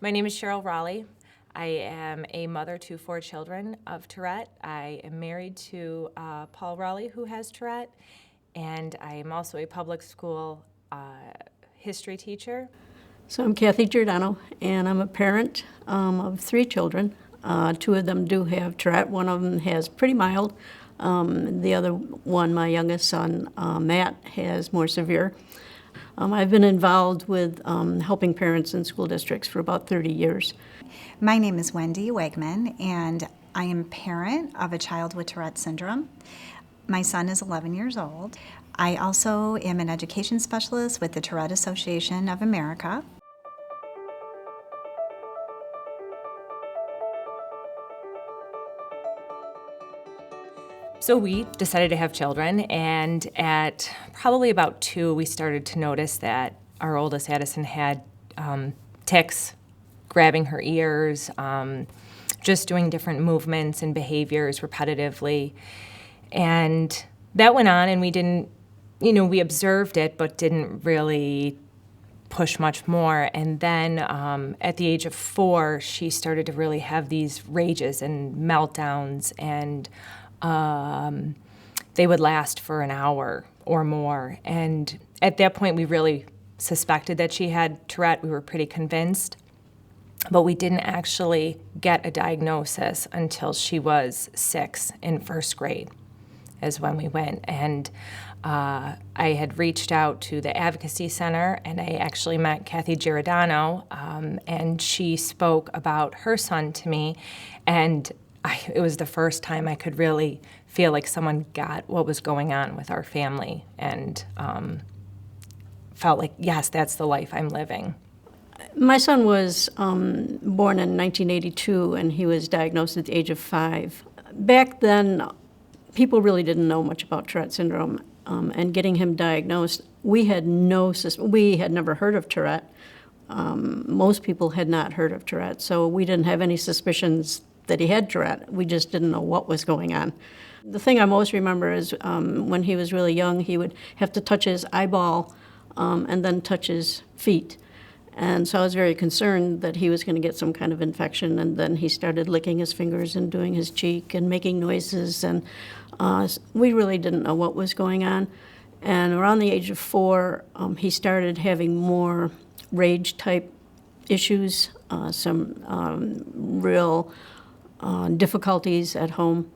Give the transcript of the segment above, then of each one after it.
My name is Cheryl Raleigh. I am a mother to 4 children of Tourette. I am married to Paul Raleigh, who has Tourette, and I am also a public school history teacher. So I'm Kathy Giordano, and I'm a parent of 3 children. 2 of them do have Tourette. One of them has pretty mild. The other one, my youngest son, Matt, has more severe. I've been involved with helping parents in school districts for about 30 years. My name is Wendy Wegman, and I am a parent of a child with Tourette Syndrome. My son is 11 years old. I also am an education specialist with the Tourette Association of America. So we decided to have children, and at probably about 2, we started to notice that our oldest, Addison, had tics, grabbing her ears, just doing different movements and behaviors repetitively. And that went on, and we didn't, we observed it, but didn't really push much more. And then at the age of 4, she started to really have these rages and meltdowns, and they would last for an hour or more. And at that point, we really suspected that she had Tourette. We were pretty convinced, but we didn't actually get a diagnosis until she was 6 in first grade is when we went. And I had reached out to the Advocacy Center, and I actually met Kathy Giordano, and she spoke about her son to me, and it was the first time I could really feel like someone got what was going on with our family, and felt like, yes, that's the life I'm living. My son was born in 1982, and he was diagnosed at the age of 5. Back then, people really didn't know much about Tourette syndrome, and getting him diagnosed, we had never heard of Tourette. Most people had not heard of Tourette, so we didn't have any suspicions that he had Tourette. We just didn't know what was going on. The thing I most remember is when he was really young, he would have to touch his eyeball and then touch his feet. And so I was very concerned that he was going to get some kind of infection, and then he started licking his fingers and doing his cheek and making noises, and we really didn't know what was going on. And around the age of 4, he started having more rage-type issues, some real difficulties at home.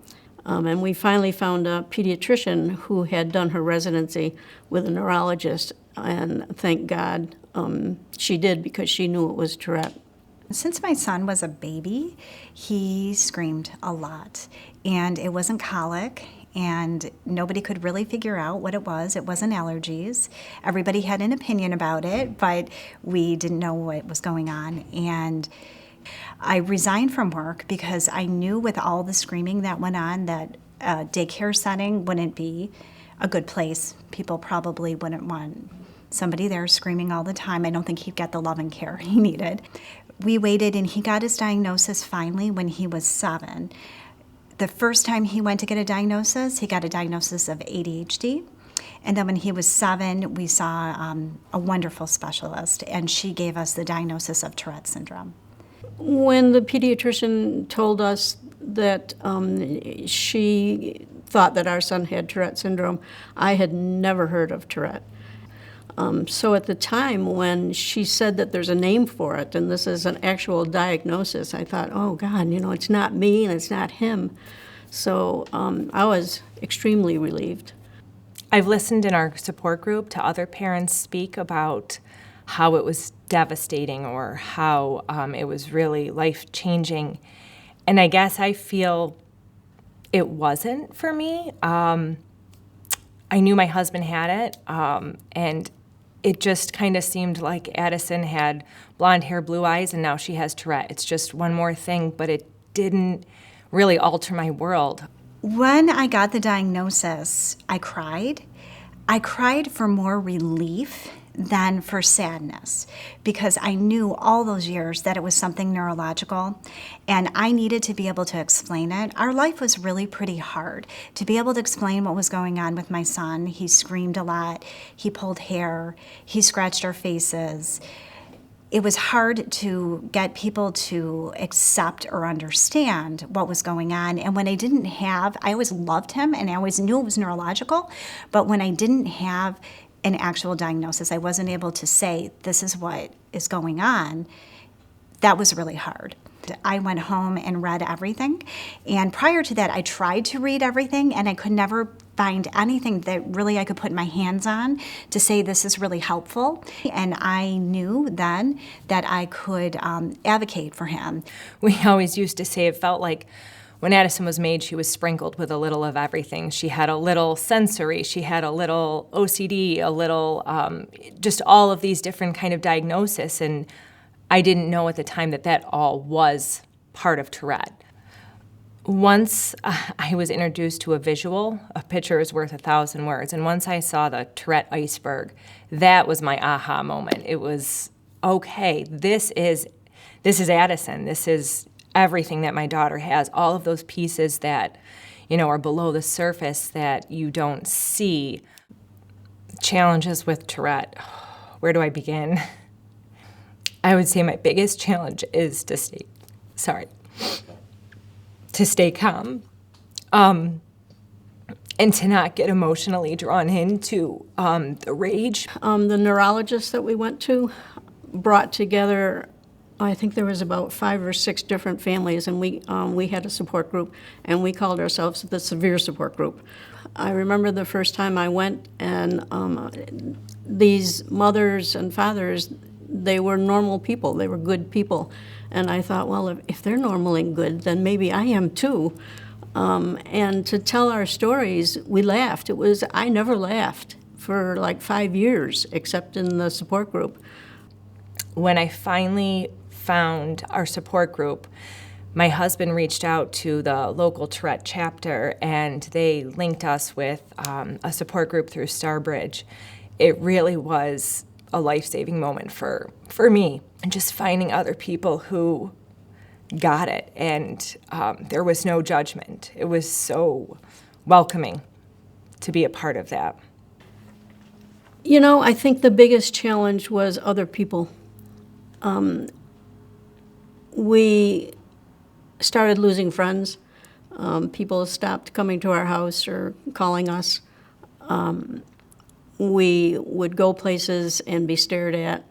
And we finally found a pediatrician who had done her residency with a neurologist, and thank God she did, because she knew it was Tourette. Since my son was a baby, he screamed a lot, and it wasn't colic, and nobody could really figure out what it was. It wasn't allergies. Everybody had an opinion about it, but we didn't know what was going on. And I resigned from work because I knew with all the screaming that went on that a daycare setting wouldn't be a good place. People probably wouldn't want somebody there screaming all the time. I don't think he'd get the love and care he needed. We waited, and he got his diagnosis finally when he was 7. The first time he went to get a diagnosis, he got a diagnosis of ADHD. And then when he was 7, we saw a wonderful specialist, and she gave us the diagnosis of Tourette syndrome. When the pediatrician told us that she thought that our son had Tourette syndrome, I had never heard of Tourette. So at the time when she said that there's a name for it and this is an actual diagnosis, I thought, oh God, it's not me and it's not him. So I was extremely relieved. I've listened in our support group to other parents speak about how it was devastating or how it was really life-changing. And I guess I feel it wasn't for me. I knew my husband had it, and it just kind of seemed like Addison had blonde hair, blue eyes, and now she has Tourette. It's just one more thing, but it didn't really alter my world. When I got the diagnosis, I cried. I cried for more relief than for sadness, because I knew all those years that it was something neurological, and I needed to be able to explain it. Our life was really pretty hard. To be able to explain what was going on with my son, he screamed a lot, he pulled hair, he scratched our faces. it was hard to get people to accept or understand what was going on. And when I didn't have, I always loved him and I always knew it was neurological, but when I didn't have an actual diagnosis, I wasn't able to say, this is what is going on, that was really hard. I went home and read everything, and prior to that, I tried to read everything, and I could never find anything that really I could put my hands on to say this is really helpful. And I knew then that I could advocate for him. We always used to say it felt like when Addison was made, she was sprinkled with a little of everything. She had a little sensory, she had a little OCD, a little, just all of these different kind of diagnoses, and I didn't know at the time that that all was part of Tourette. Once I was introduced to a visual, a picture is worth 1,000 words, and once I saw the Tourette iceberg, that was my aha moment. It was, okay, this is Addison. This is everything that my daughter has, all of those pieces that, are below the surface that you don't see. Challenges with Tourette, where do I begin? I would say my biggest challenge is to stay calm, and to not get emotionally drawn into the rage. The neurologist that we went to brought together, I think there was about 5 or 6 different families, and we had a support group, and we called ourselves the severe support group. I remember the first time I went, and these mothers and fathers, they were normal people, they were good people. And I thought, well, if they're normal and good, then maybe I am too. And to tell our stories, we laughed. I never laughed for like 5 years, except in the support group. When I finally found our support group, my husband reached out to the local Tourette chapter, and they linked us with a support group through Starbridge. It really was a life-saving moment for me, and just finding other people who got it, and there was no judgment. It was so welcoming to be a part of that. I think the biggest challenge was other people. We started losing friends. People stopped coming to our house or calling us. We would go places and be stared at.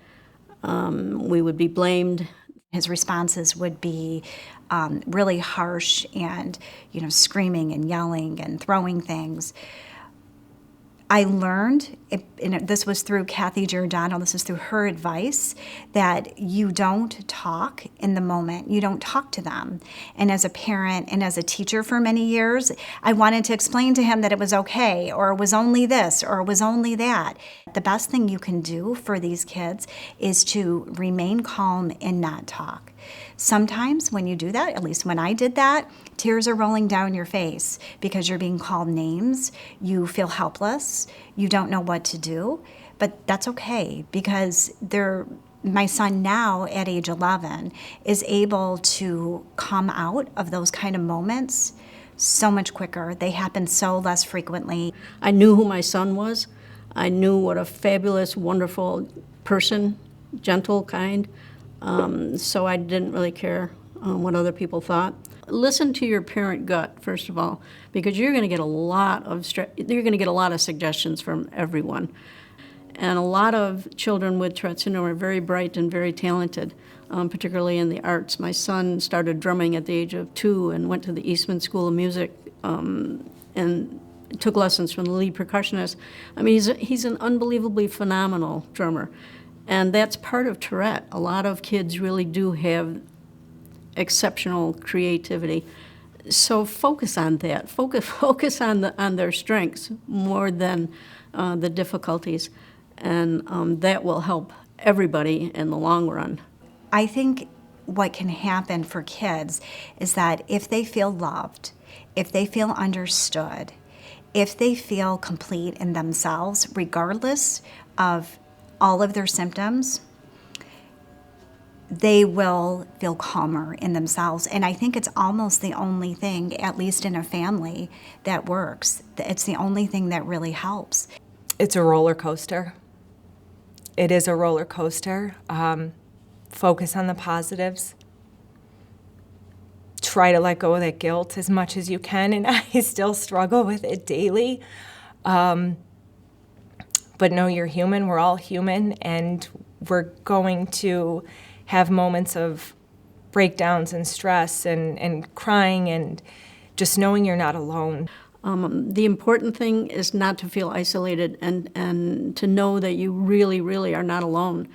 We would be blamed. His responses would be really harsh and, screaming and yelling and throwing things. I learned, and this was through Kathy Giordano, this was through her advice, that you don't talk in the moment. You don't talk to them. And as a parent and as a teacher for many years, I wanted to explain to him that it was okay, or it was only this, or it was only that. The best thing you can do for these kids is to remain calm and not talk. Sometimes when you do that, at least when I did that, tears are rolling down your face because you're being called names, you feel helpless, you don't know what to do, but that's okay because my son now at age 11 is able to come out of those kind of moments so much quicker. They happen so less frequently. I knew who my son was. I knew what a fabulous, wonderful person, gentle, kind. So I didn't really care what other people thought. Listen to your parent gut, first of all, because you're going to get a lot of suggestions from everyone. And a lot of children with Tourette syndrome are very bright and very talented, particularly in the arts. My son started drumming at the age of 2 and went to the Eastman School of Music and took lessons from the lead percussionist. I mean, he's an unbelievably phenomenal drummer. And that's part of Tourette. A lot of kids really do have exceptional creativity. So focus on that. Focus on their strengths more than the difficulties. And that will help everybody in the long run. I think what can happen for kids is that if they feel loved, if they feel understood, if they feel complete in themselves, regardless of all of their symptoms, they will feel calmer in themselves. And I think it's almost the only thing, at least in a family, that works. It's the only thing that really helps. It's a roller coaster. It is a roller coaster. focus on the positives. Try to let go of that guilt as much as you can, and I still struggle with it daily. But no, you're human, we're all human, and we're going to have moments of breakdowns and stress and crying, and just knowing you're not alone. The important thing is not to feel isolated and to know that you really, really are not alone.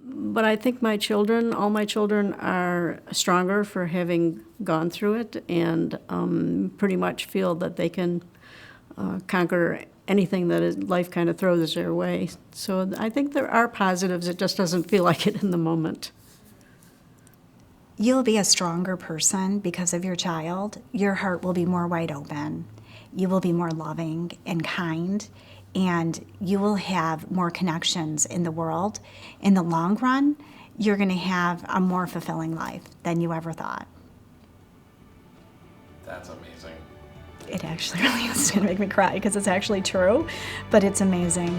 But I think all my children are stronger for having gone through it, and pretty much feel that they can conquer anything that life kind of throws their way. So I think there are positives, it just doesn't feel like it in the moment. You'll be a stronger person because of your child. Your heart will be more wide open. You will be more loving and kind, and you will have more connections in the world. In the long run, you're going to have a more fulfilling life than you ever thought. That's amazing. It actually really is going to make me cry because it's actually true, but it's amazing.